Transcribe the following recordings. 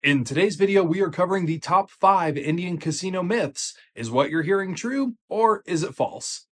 In today's video, we are covering the top 5 Indian casino myths. Is what you're hearing true, or is it false?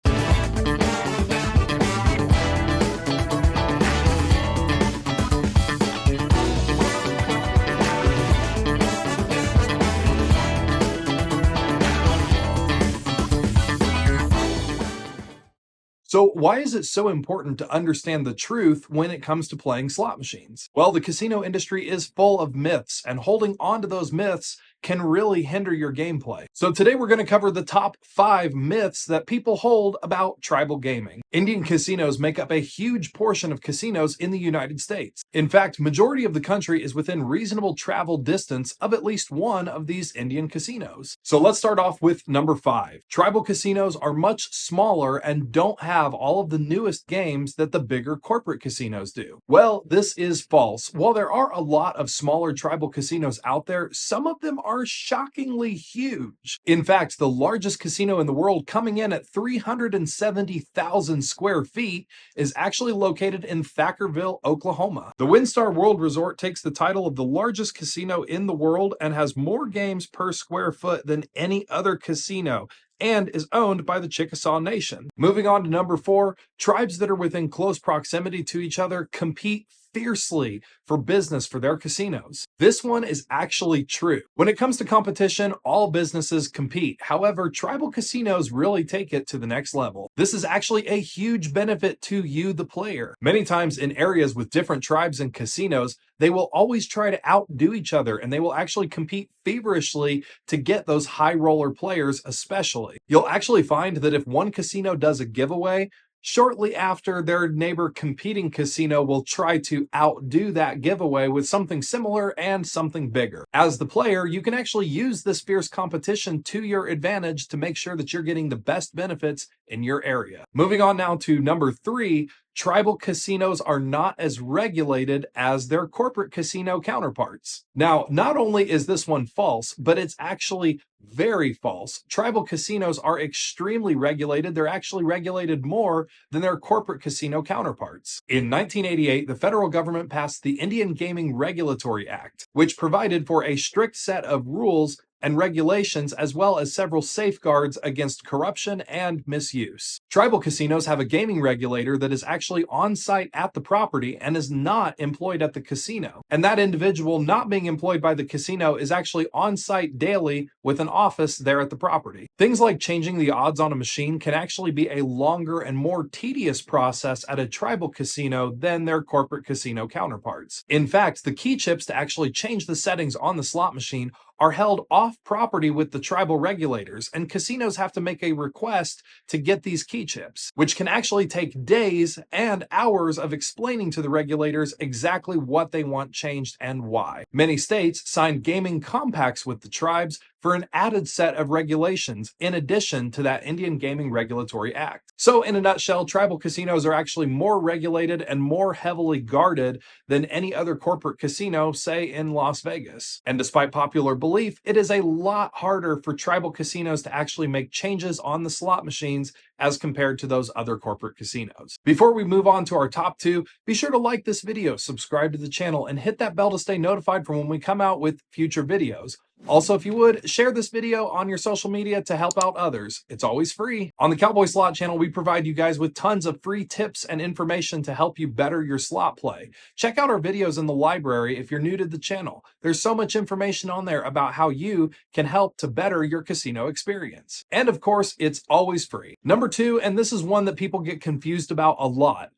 So, why is it so important to understand the truth when it comes to playing slot machines? Well, the casino industry is full of myths, and holding on to those myths can really hinder your gameplay. So, today we're going to cover the top 5 myths that people hold about tribal gaming. Indian casinos make up a huge portion of casinos in the United States. In fact, majority of the country is within reasonable travel distance of at least one of these Indian casinos. So, let's start off with number 5. Tribal casinos are much smaller and don't have all of the newest games that the bigger corporate casinos do. Well, this is false. While there are a lot of smaller tribal casinos out there, some of them are shockingly huge. In fact, the largest casino in the world, coming in at 370,000 square feet, is actually located in Thackerville, Oklahoma. The WinStar World Resort takes the title of the largest casino in the world and has more games per square foot than any other casino, and is owned by the Chickasaw Nation. Moving on to number 4, tribes that are within close proximity to each other compete fiercely for business for their casinos. This one is actually true. When it comes to competition, all businesses compete. However, tribal casinos really take it to the next level. This is actually a huge benefit to you, the player. Many times in areas with different tribes and casinos, they will always try to outdo each other, and they will actually compete feverishly to get those high roller players especially. You'll actually find that if one casino does a giveaway, shortly after, their neighbor competing casino will try to outdo that giveaway with something similar and something bigger. As the player, you can actually use this fierce competition to your advantage to make sure that you're getting the best benefits in your area. Moving on now to number 3, tribal casinos are not as regulated as their corporate casino counterparts. Now, not only is this one false, but it's actually very false. Tribal casinos are extremely regulated. They're actually regulated more than their corporate casino counterparts. In 1988, the federal government passed the Indian Gaming Regulatory Act, which provided for a strict set of rules and regulations, as well as several safeguards against corruption and misuse. Tribal casinos have a gaming regulator that is actually on site at the property and is not employed at the casino. And that individual not being employed by the casino is actually on site daily with an office there at the property. Things like changing the odds on a machine can actually be a longer and more tedious process at a tribal casino than their corporate casino counterparts. In fact, the key chips to actually change the settings on the slot machine are held off property with the tribal regulators, and casinos have to make a request to get these key chips, which can actually take days and hours of explaining to the regulators exactly what they want changed and why. Many states signed gaming compacts with the tribes for an added set of regulations in addition to that Indian Gaming Regulatory Act. So in a nutshell, tribal casinos are actually more regulated and more heavily guarded than any other corporate casino, say in Las Vegas. And despite popular belief, it is a lot harder for tribal casinos to actually make changes on the slot machines as compared to those other corporate casinos. Before we move on to our top 2, be sure to like this video, subscribe to the channel, and hit that bell to stay notified from when we come out with future videos. Also, if you would, share this video on your social media to help out others. It's always free. On the Cowboy Slot channel, we provide you guys with tons of free tips and information to help you better your slot play. Check out our videos in the library if you're new to the channel. There's so much information on there about how you can help to better your casino experience. And of course, it's always free. Number 2, and this is one that people get confused about a lot.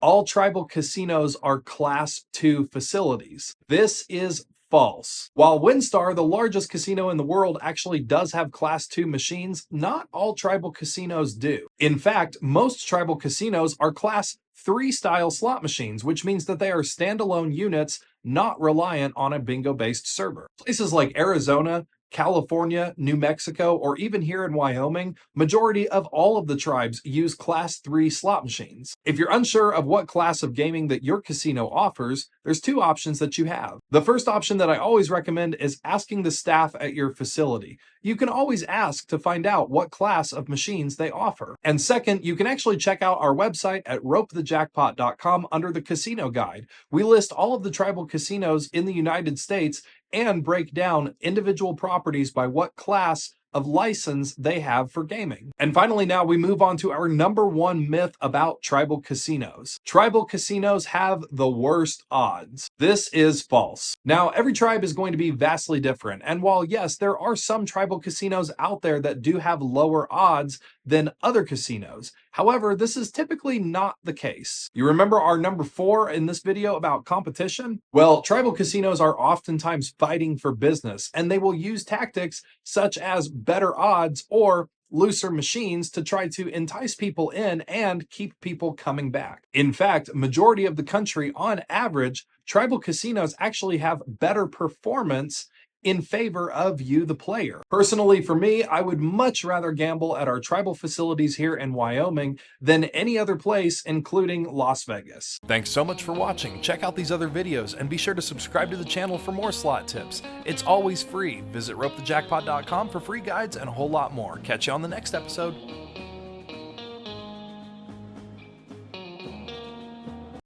All tribal casinos are Class 2 facilities. This is false. While WinStar, the largest casino in the world, actually does have Class 2 machines, not all tribal casinos do. In fact, most tribal casinos are Class 3 style slot machines, which means that they are standalone units, not reliant on a bingo-based server. Places like Arizona, California, New Mexico, or even here in Wyoming, majority of all of the tribes use Class 3 slot machines. If you're unsure of what class of gaming that your casino offers, there's 2 options that you have. The first option that I always recommend is asking the staff at your facility. You can always ask to find out what class of machines they offer. And second, you can actually check out our website at ropethejackpot.com under the casino guide. We list all of the tribal casinos in the United States and break down individual properties by what class of license they have for gaming. And finally, now we move on to our number one myth about tribal casinos. Tribal casinos have the worst odds. This is false. Now, every tribe is going to be vastly different. And while yes, there are some tribal casinos out there that do have lower odds than other casinos, however, this is typically not the case. You remember our number 4 in this video about competition? Well, tribal casinos are oftentimes fighting for business, and they will use tactics such as better odds or looser machines to try to entice people in and keep people coming back. In fact, majority of the country, on average, tribal casinos actually have better performance in favor of you, the player. Personally, for me, I would much rather gamble at our tribal facilities here in Wyoming than any other place, including Las Vegas. Thanks so much for watching. Check out these other videos and be sure to subscribe to the channel for more slot tips. It's always free. Visit ropethejackpot.com for free guides and a whole lot more. Catch you on the next episode.